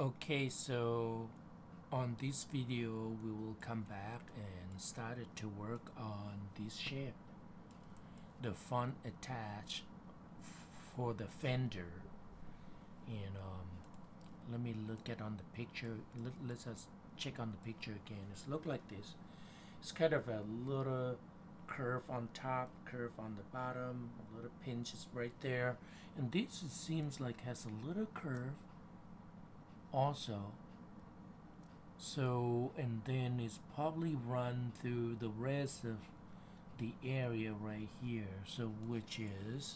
Okay, so on this video we will come back and started to work on this shape, the font attached for the Fender. And let me look at on the picture. Let's just check on the picture again. It's look like this. It's kind of a little curve on top, curve on the bottom, a little pinches right there, and this it seems like has a little curve also. So, and then it's probably run through the rest of the area right here, so which is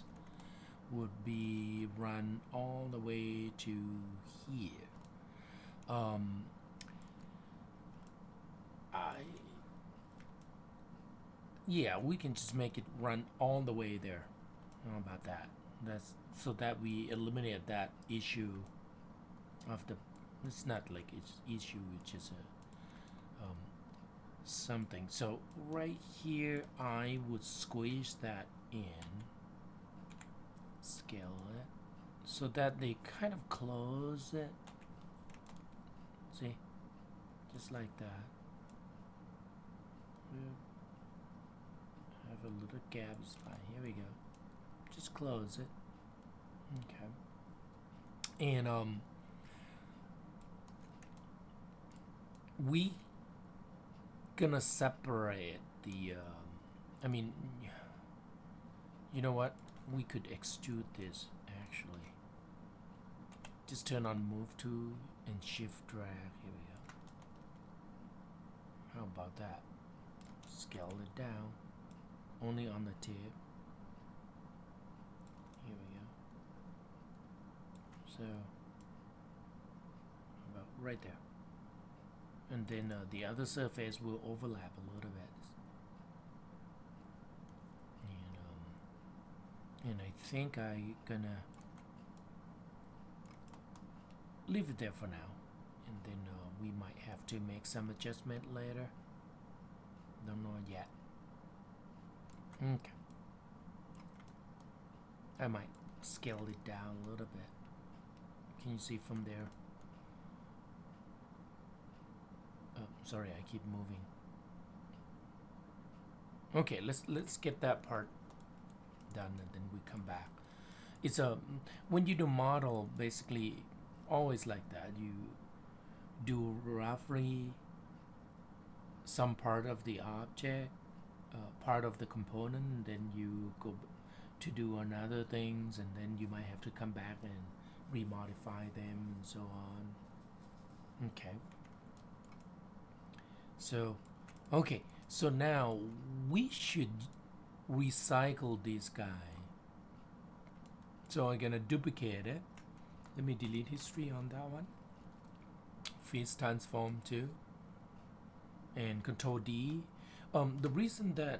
would be run all the way to here. Yeah, we can just make it run all the way there. How about that? That's so that we eliminate that issue of the. It's not like it's issue, it's just a something. So right here, I would squeeze that in, scale it, so that they kind of close it. See, just like that. Have a little gap spot. Here we go. Just close it. Okay. And we gonna separate the. I mean, you know what? We could extrude this actually. Just turn on move tool and shift drag. Here we go. How about that? Scale it down. Only on the tip. Here we go. So about right there. And then the other surface will overlap a little bit. And I think I'm gonna leave it there for now. And then we might have to make some adjustment later. Don't know yet. Okay. I might scale it down a little bit. Can you see from there? Oh, sorry, I keep moving. Okay, let's get that part done and then we come back. It's a when you do model, basically always like that. You do roughly some part of the object, part of the component, and then you go to do another things, and then you might have to come back and remodify them and so on. Okay. So, okay. So now we should recycle this guy. So I'm gonna duplicate it. Let me delete history on that one. Face transform to and Control D. The reason that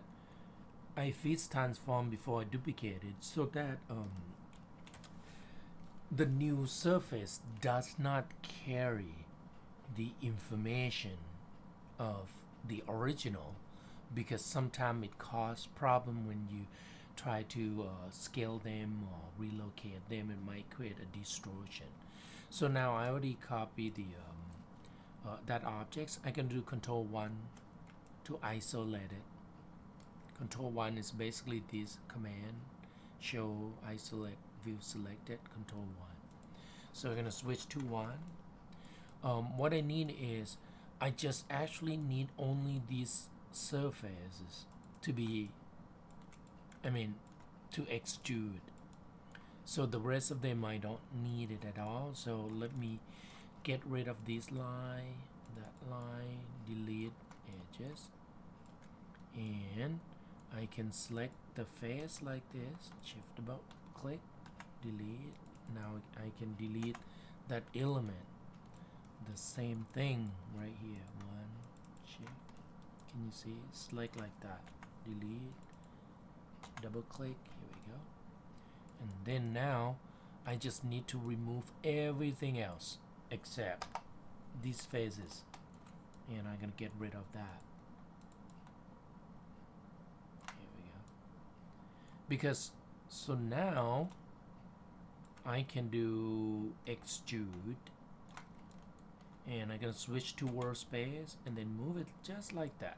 I face transform before I duplicate it, so that the new surface does not carry the information of the original, because sometimes it causes problem when you try to scale them or relocate them. It might create a distortion. So now I already copied the that objects. I can do Control 1 to isolate it. Control 1 is basically this command, show isolate view selected, Control 1. So we're gonna switch to 1. What I need is, I just actually need only these surfaces to be, to extrude. So the rest of them I don't need it at all. So let me get rid of this line, that line, delete edges, and I can select the face like this, shift about, click, delete. Now I can delete that element. The same thing right here. One, shift. Can you see? Select like that. Delete. Double click. Here we go. And then now I just need to remove everything else except these faces. And I'm gonna get rid of that. Here we go. Because so now I can do extrude And I'm gonna switch to workspace and then move it just like that.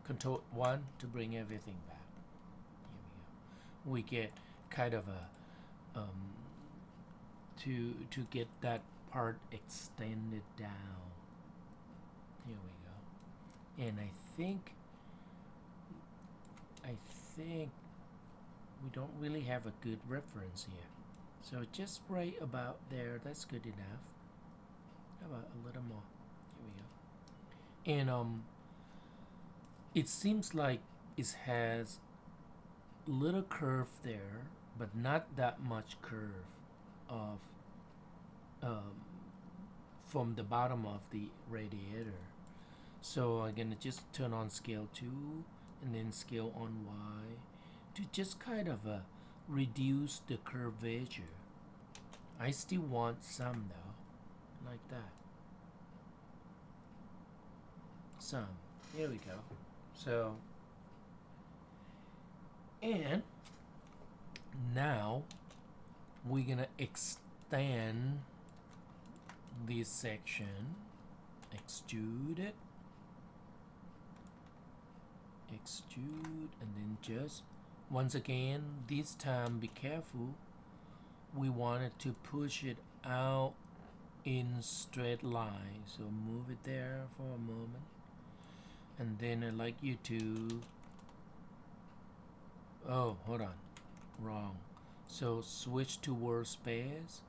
Control 1 to bring everything back. Here we go. We get kind of a to get that part extended down. Here we go. And I think we don't really have a good reference here. So just right about there, that's good enough. How about a little more? Here we go. And it seems like it has little curve there, but not that much curve of from the bottom of the radiator. So I'm gonna just turn on scale 2 and then scale on Y to just kind of reduce the curvature. I still want some though, like that. Some. Here we go. So, and now we're gonna extend this section, extrude it, extrude, and then just once again, this time be careful, we wanted to push it out in straight line, so move it there for a moment, and then I'd like you to, oh, hold on, wrong, so switch to workspace.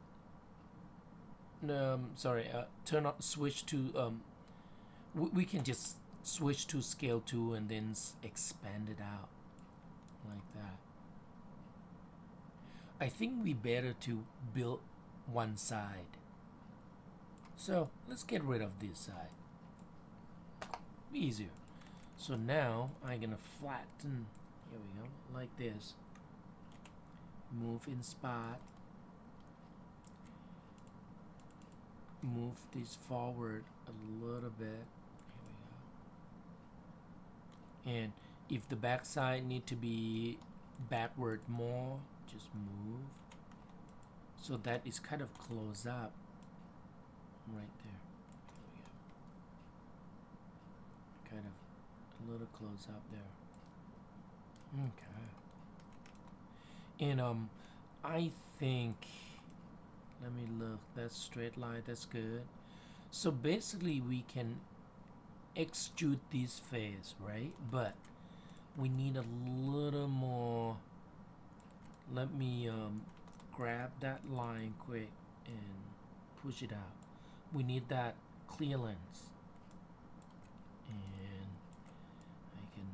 Sorry, turn on, switch to we can just switch to scale 2 and then expand it out like that. I think we better to build one side, so let's get rid of this side, easier. So now I'm gonna flatten, here we go, like this, move in spot, move this forward a little bit. Here we go. And if the back side need to be backward more, just move so that is kind of close up right there. Here we go. Kind of a little close up there. Okay. And I think, let me look, that's straight line, that's good. So basically we can extrude this face, right? But we need a little more. Let me grab that line quick and push it out. We need that clearance, and I can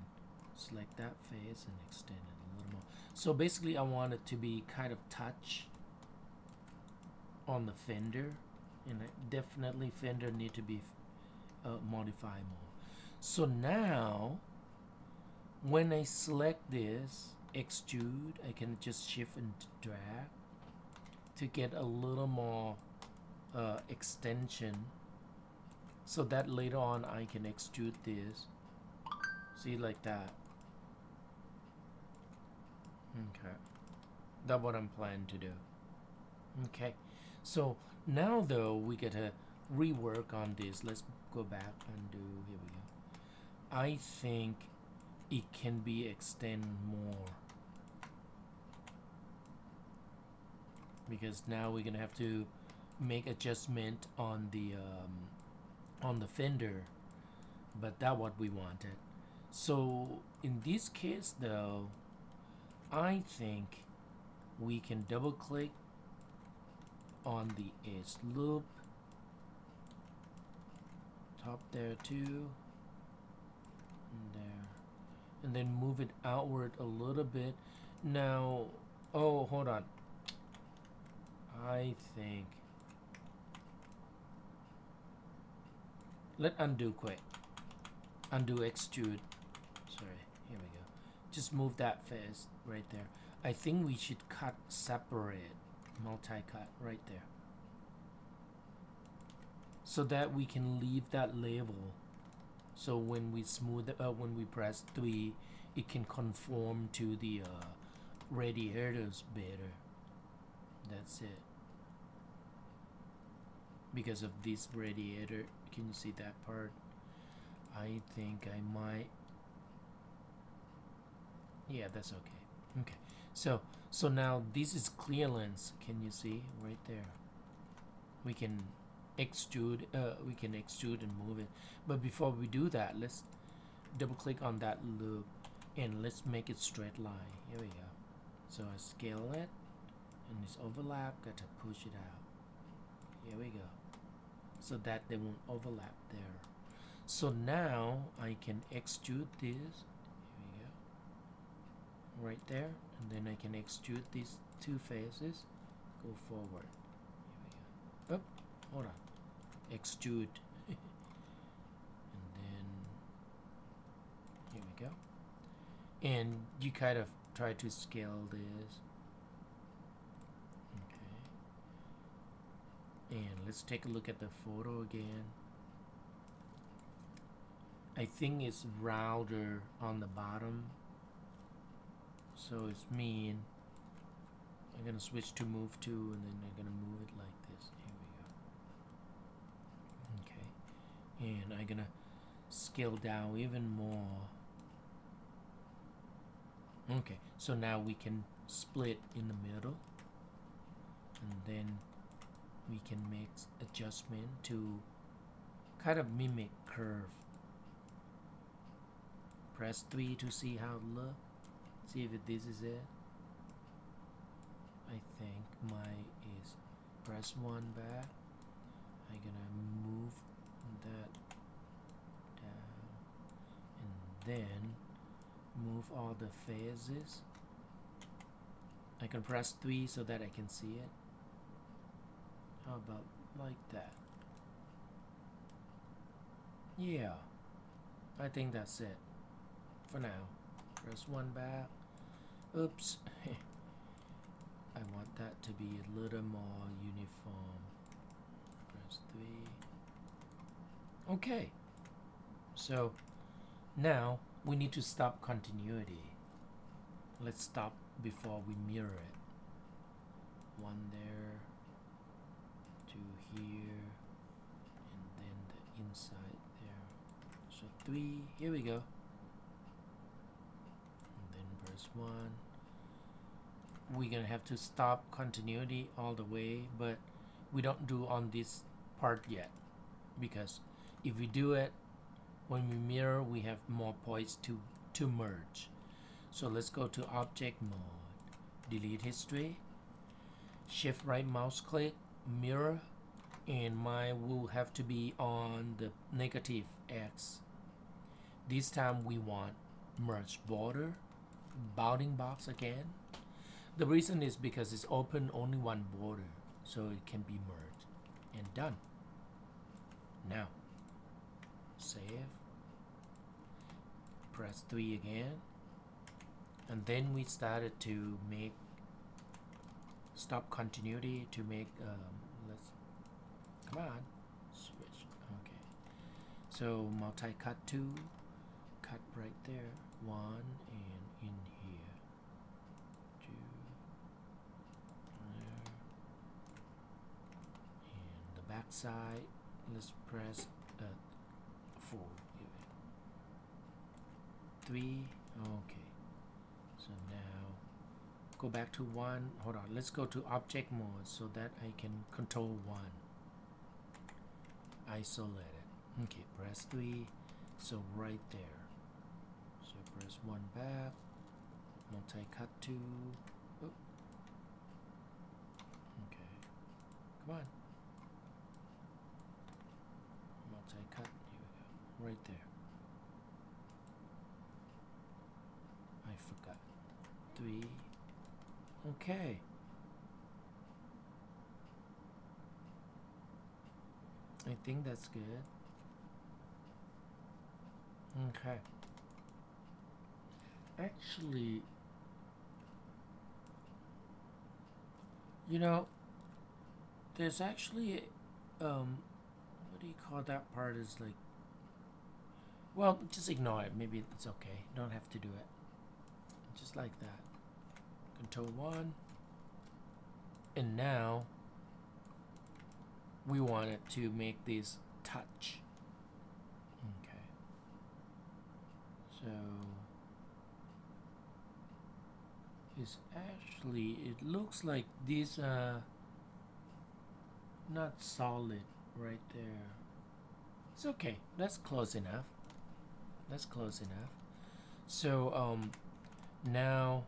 select that face and extend it a little more. So basically I want it to be kind of touch on the fender, and definitely fender need to be modified more. So now when I select this extrude, I can just shift and drag to get a little more extension, so that later on I can extrude this, see, like that. Okay, that's what I'm planning to do. Okay, so now though we gotta rework on this. Let's go back and do, here we go. I think it can be extend more, because now we're gonna have to make adjustment on the fender, but that's what we wanted. So in this case though, I think we can double click on the edge loop, top there too, and there, and then move it outward a little bit. Now, oh, hold on, I think, let undo quick, undo extrude, sorry, here we go, just move that face right there. I think we should cut separate, multi-cut right there, so that we can leave that level, so when we smooth when we press 3, it can conform to the radiators better. That's it. because of this radiator. Can you see that part? I think I might, yeah, that's okay. Okay, so now this is clear lens. Can you see right there? We can extrude and move it, but before we do that, let's double click on that loop and let's make it straight line. Here we go. So I scale it, and this overlap, got to push it out. Here we go, so that they won't overlap there. So now I can extrude this. Here we go, right there, and then I can extrude these two faces, go forward. Here we go. Oh, hold on, extrude. And then here we go, and you kind of try to scale this. Okay, and let's take a look at the photo again. I think it's rounder on the bottom, so it's mean. I'm gonna switch to move to, and then I'm gonna move it like this. Here we go. Okay, and I'm gonna scale down even more. Okay, so now we can split in the middle, and then we can make adjustment to kind of mimic curve. Press 3 to see how it looks. See if this is it. I think my is press 1 back. I'm gonna move that down, and then move all the phases. I can press 3 so that I can see it. How about like that? Yeah, I think that's it for now. Press 1 back. Oops. I want that to be a little more uniform. Press 3. Okay, so now we need to stop continuity. Let's stop before we mirror it. 1 there, 2 here, and then the inside there. So 3, here we go. And then press 1. We're gonna have to stop continuity all the way, but we don't do on this part yet, because if we do it when we mirror, we have more points to merge. So let's go to object mode, delete history, shift right mouse click, mirror, and mine will have to be on the negative X. This time we want merge border, bounding box again. The reason is because it's open only one border, so it can be merged, and done. Now save, press 3 again, and then we started to make stop continuity to make let's come on, switch. Okay, so multi-cut 2, cut right there, 1, and in here, 2 there, and the back side, let's press 4, 3. Okay, so now go back to 1. Hold on, let's go to object mode so that I can control 1. Isolate it. Okay, press 3. So right there. So press 1 back. Multi-cut 2. Oop. Okay. Come on. Multi-cut. Here we go. Right there. I forgot. 3. Okay. I think that's good. Okay. Actually, you know, there's actually what do you call that part is like, well, just ignore it. Maybe it's okay. Don't have to do it. Just like that. Control 1. And now we wanted to make this touch. Okay, so it's actually, it looks like this not solid right there. It's okay, that's close enough. That's close enough. So now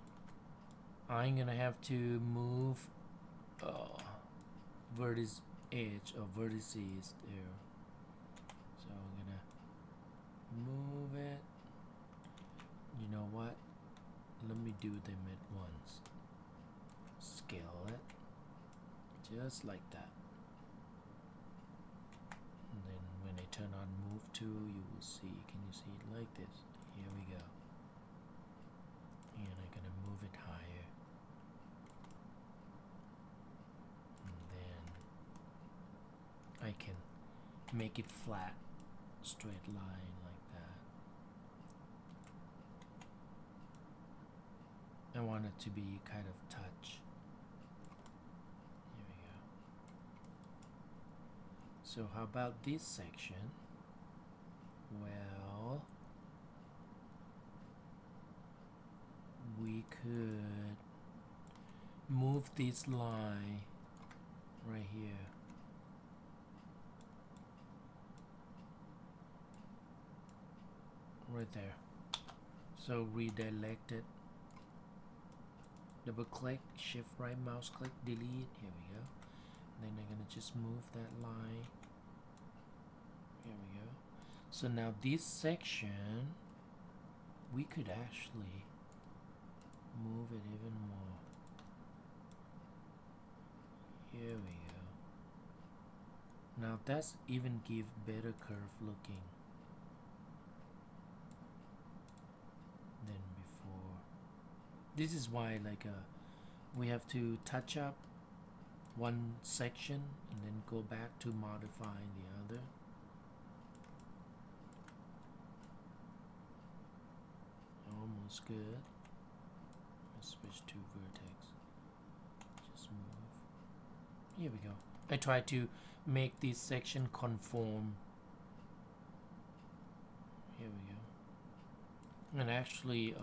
I'm gonna have to move vertex edge or vertices there. So I'm gonna move it. You know what? Let me do them at once. Scale it just like that. And then when I turn on move to, you will see. Can you see it like this? Here we go. And I'm gonna move it higher. And then I can make it flat, straight line like that. I want it to be kind of touch. Here we go. So how about this section? Well, we could move this line right here. Right there. So redirect it. Double click, shift right mouse click, delete. Here we go. Then I'm gonna just move that line. Here we go. So now this section, we could actually move it even more. Here we go. Now that's even give better curve looking than before. This is why we have to touch up one section and then go back to modifying the other. Almost good. Let's switch to vertex. Just move. Here we go. I try to make this section conform. Here we go. And actually,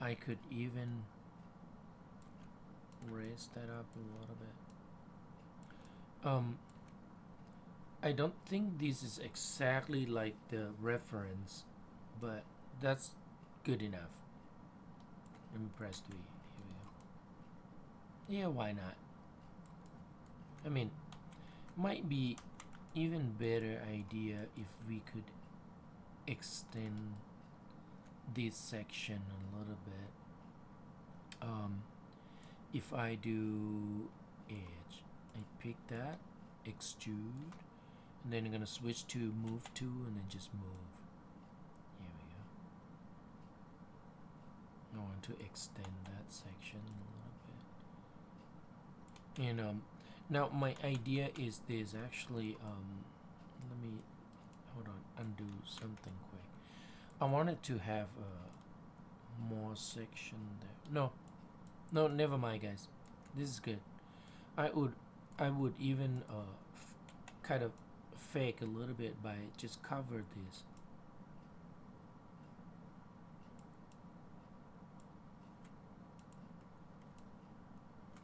I could even raise that up a little bit. I don't think this is exactly like the reference, but that's good enough. Let me press 3. Here we go. Yeah, why not? I mean, might be even better idea if we could extend this section a little bit. If I do edge, I pick that, extrude, and then I'm gonna switch to move to, and then just move. Here we go. I want to extend that section a little bit. And now my idea is this actually. Let me hold on, undo something quick. I wanted to have more section there. No, never mind, guys. This is good. I would even kind of fake a little bit by just cover this.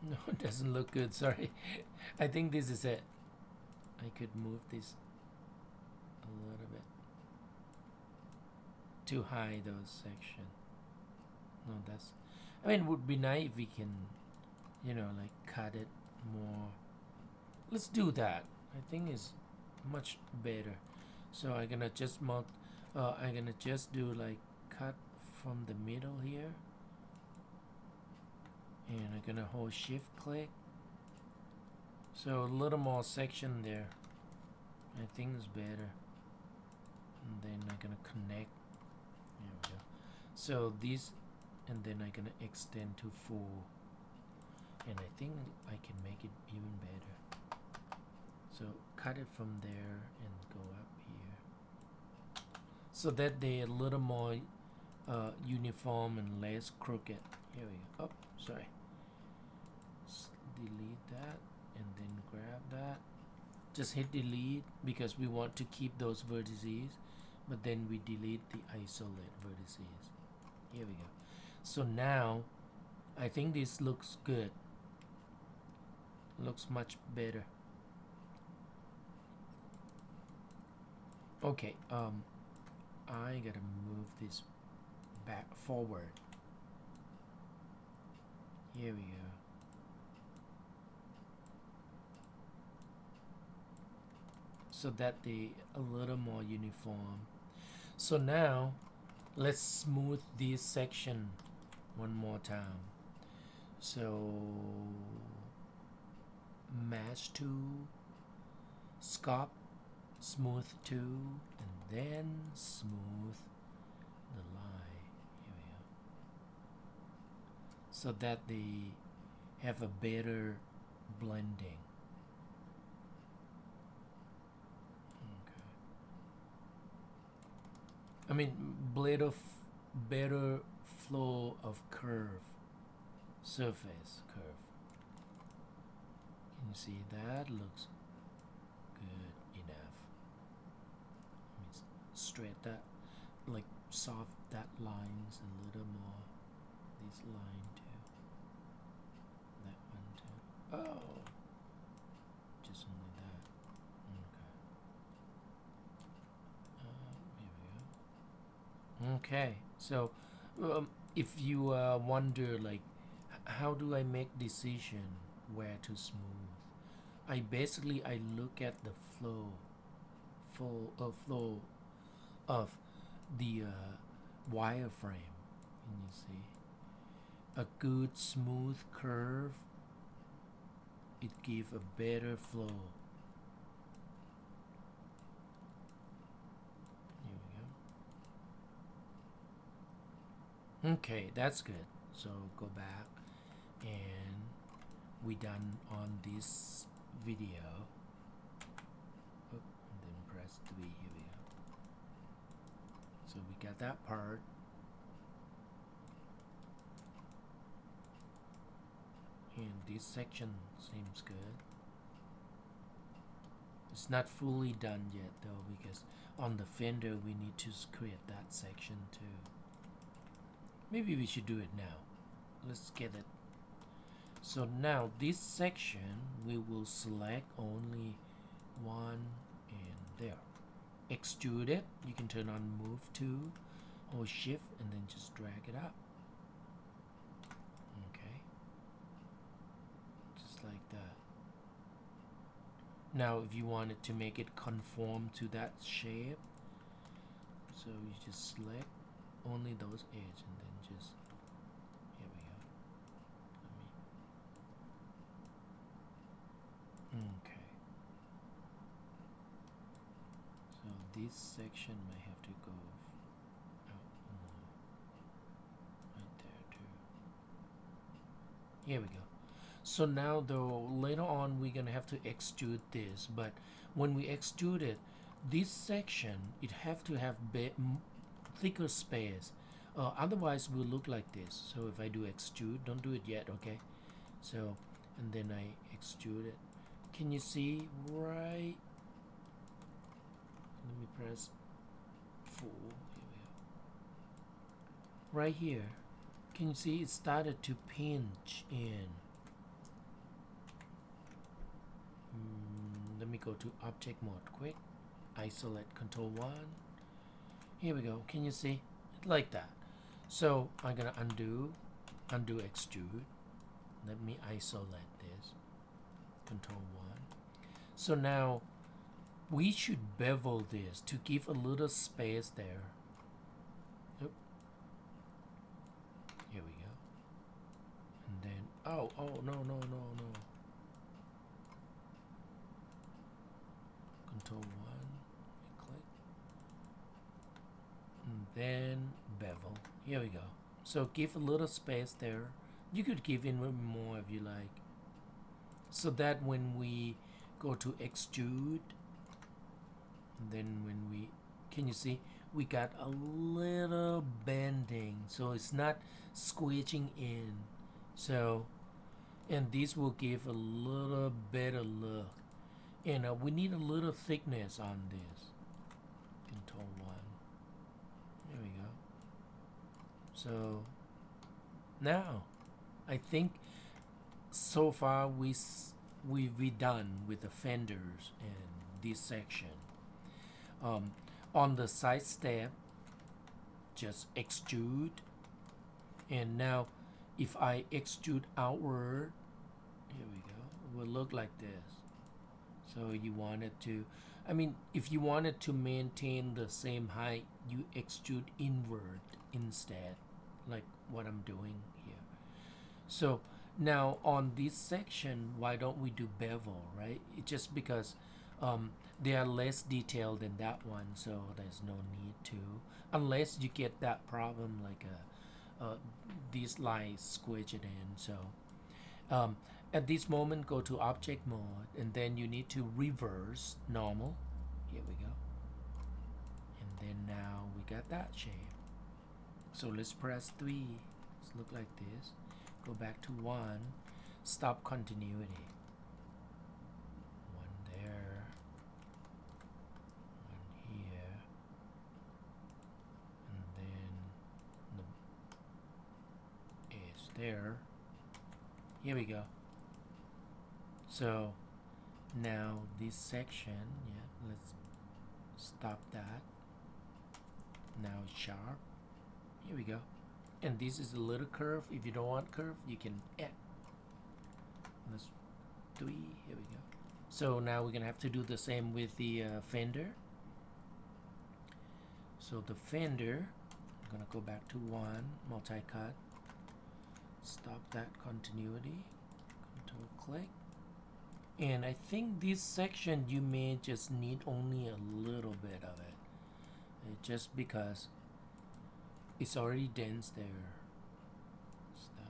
No, it doesn't look good. Sorry. I think this is it. I could move this a little bit to hide those sections. No, that's. I mean, it would be nice if we can, like cut it more. Let's do that. I think it's much better. So I'm gonna just I'm gonna just do like cut from the middle here, and I'm gonna hold shift click. So a little more section there. I think it's better. And then I'm gonna connect. There we go. So this. And then I'm gonna extend to 4, and I think I can make it even better. So cut it from there and go up here, so that they're a little more uniform and less crooked. Here we go. Oh, sorry. Delete that and then grab that. Just hit delete because we want to keep those vertices, but then we delete the isolate vertices. Here we go. So now I think this looks good. Looks much better. Okay, I gotta move this back forward. Here we go. So that they a little more uniform. So now let's smooth this section one more time. So match tool, sculpt, smooth tool, and then smooth the line. Here we go. So that they have a better blending. Okay. I mean, better flow of curve, surface curve. Can you see that looks good enough? Let me straight that, like soft that lines a little more. This line too. That one too. Oh, just only that. Okay. Here we go. Okay, so if you wonder like how do I make decision where to smooth, I look at the flow of the wireframe. Can you see a good smooth curve? It gives a better flow. Okay, that's good. So go back and we done on this video. And then press 3. Here we go. So we got that part. And this section seems good. It's not fully done yet though, because on the Fender we need to create that section too. Maybe we should do it now. Let's get it. So now this section we will select only one and there. Extrude it. You can turn on move to or shift and then just drag it up. Okay. Just like that. Now if you wanted to make it conform to that shape, so you just select only those edges and then just, here we go. Okay. So this section may have to go out right there too. Here we go. So now though later on we're gonna have to extrude this, but when we extrude it, this section it have to have thicker space, otherwise will look like this. So if I do extrude, don't do it yet, okay? So and then I extrude it. Can you see right? Let me press full. Here we go. Right here, can you see it started to pinch in? Let me go to object mode quick. Isolate Control 1. Here we go. Can you see it like that? So I'm gonna undo extrude. Let me isolate this. Control 1. So now we should bevel this to give a little space there. Oop. Here we go. And then oh no. Control 1. Click. And then bevel. Here we go. So give a little space there. You could give in more if you like. So that when we go to extrude, and then when we, can you see, we got a little bending, so it's not squeezing in. So and this will give a little better look. And we need a little thickness on this. Control 1. There we go. So now I think so far we've done with the fenders and this section. On the side step, just extrude, and now if I extrude outward, here we go, it will look like this. So you want it to, I mean, if you wanted to maintain the same height, you extrude inward instead, like what I'm doing here. So now on this section, why don't we do bevel, right? It's just because they are less detailed than that one, so there's no need to, unless you get that problem like these lines squidged in. So at this moment, go to object mode, and then you need to reverse normal. Here we go. And then now we got that shape. So let's press 3. Let's look like this. Go back to 1. Stop continuity. 1 there. 1 here. And then the edge there. Here we go. So now this section, yeah, let's stop that. Now it's sharp. Here we go. And this is a little curve. If you don't want curve, you can add. Let's 3. Here we go. So now we're gonna have to do the same with the fender. So the fender, I'm gonna go back to 1, multi-cut. Stop that continuity. Control click. And I think this section you may just need only a little bit of it. Just because it's already dense there. Stop.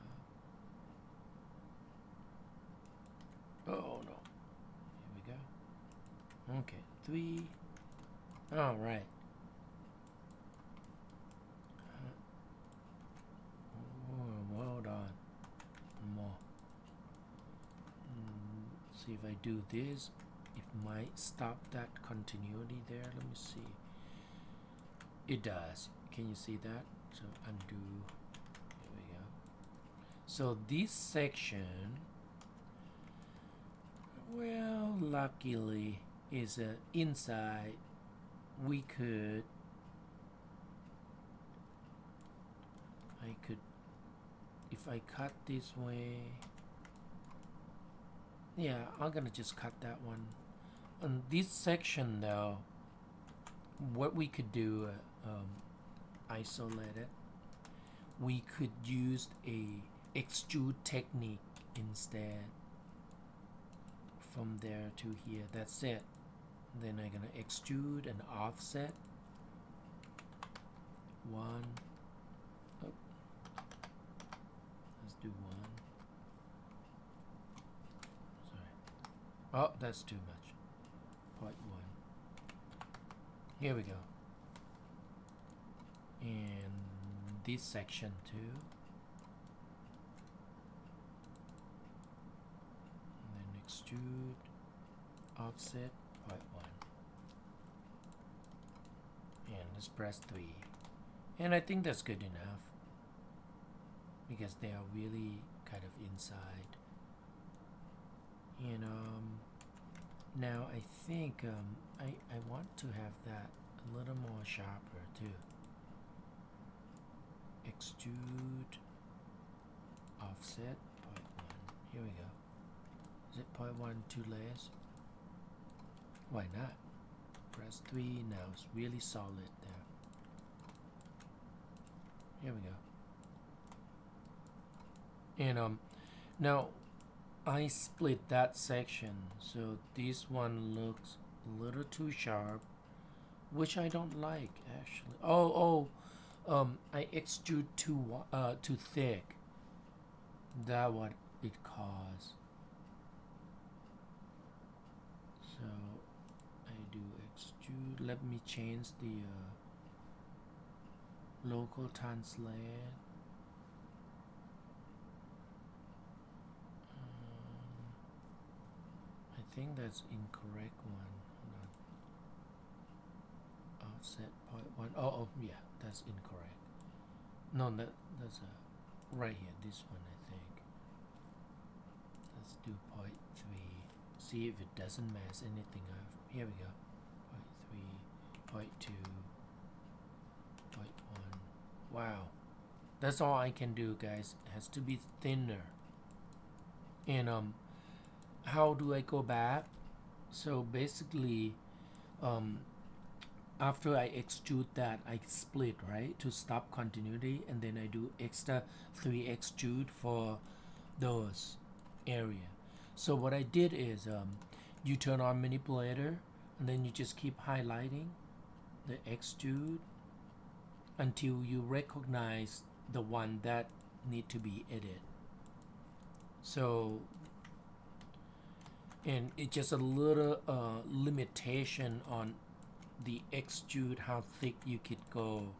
Oh no. Here we go. Okay, 3. All right. Hold on. More. See if I do this, it might stop that continuity there. Let me see. It does. Can you see that? So undo. Here we go. So this section, well, luckily is inside. We could, if I cut this way, yeah, I'm gonna just cut that one. On this section though, what we could do, isolate it. We could use a extrude technique instead. From there to here, that's it. Then I'm gonna extrude and offset. 1. Oh. Let's do 1. Oh, that's too much. Part 1. Here we go. And this section too. And then extrude, offset, part 1. And let's press 3. And I think that's good enough, because they are really kind of inside. And now I think I want to have that a little more sharper too. Extrude, offset, part 1. Here we go. Is it part 1 too less? Why not? Press 3. Now it's really solid there. Here we go. And now I split that section, so this one looks a little too sharp, which I don't like actually. I extrude too thick. That what it caused. So I do extrude. Let me change the local translate. think that's incorrect one. Hold on. Offset 0.1. Oh, yeah, that's incorrect. No, that's right here. This one, I think. Let's do 0.3. See if it doesn't mess anything up. Here we go. 0.3, 0.2, 0.1. Wow. That's all I can do, guys. It has to be thinner. And how do I go back? So basically, after I extrude that, I split, right, to stop continuity, and then I do extra 3 extrude for those area. So what I did is you turn on manipulator, and then you just keep highlighting the extrude until you recognize the one that need to be edited. So, and it's just a little limitation on the extrude, how thick you could go.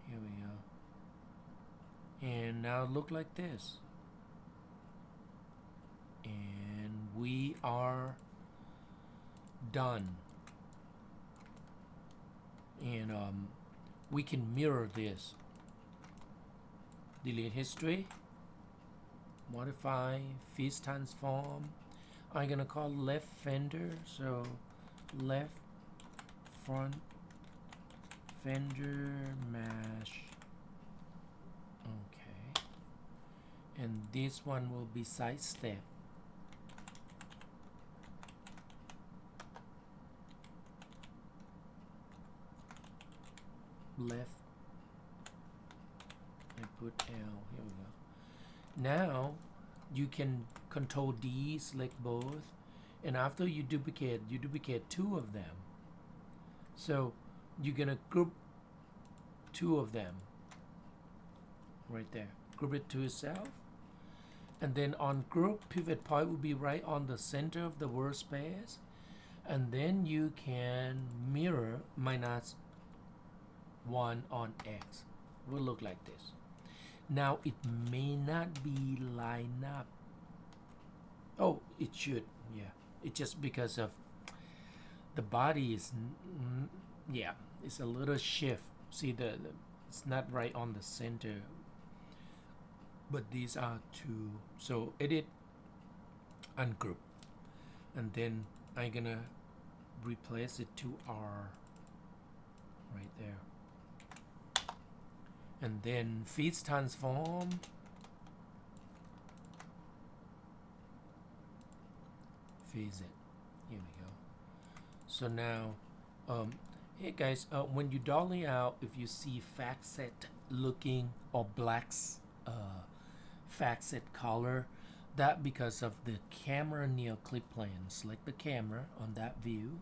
Here we go. And now look like this. And we are done. And we can mirror this. Delete history. Modify. Face transform. I'm gonna call left fender. So left front fender mesh. Okay. And this one will be side step. Left. I put L. Here we go. Now you can control D, select both, and after you duplicate 2 of them. So you're gonna group 2 of them right there. Group it to itself, and then on group, pivot point will be right on the center of the workspace, and then you can mirror -1 on X. Will look like this. Now it may not be lined up. Oh, it should. Yeah, it's just because of the body is yeah, it's a little shift. See the it's not right on the center, but these are 2. So edit, ungroup, and then I'm gonna replace it to R right there. And then face transform. Phase it. Here we go. So now, hey guys, when you dolly out, if you see facet looking or blacks facet color, that because of the camera near clip plane. Select the camera on that view.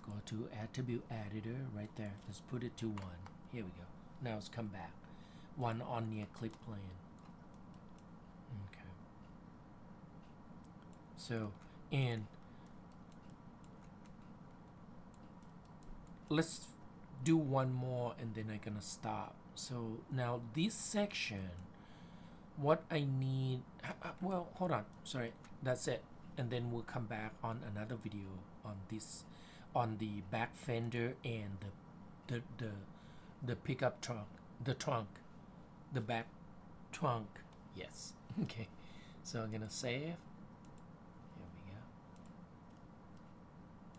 Go to attribute editor right there. Let's put it to 1. Here we go. Now it's come back. 1 on near clip plane. Okay. So, and let's do one more and then I'm gonna stop. So now this section, what I need, well, hold on, sorry, that's it. And then we'll come back on another video on this, on the back fender and the pickup trunk, the back trunk. Yes. Okay. So I'm gonna save.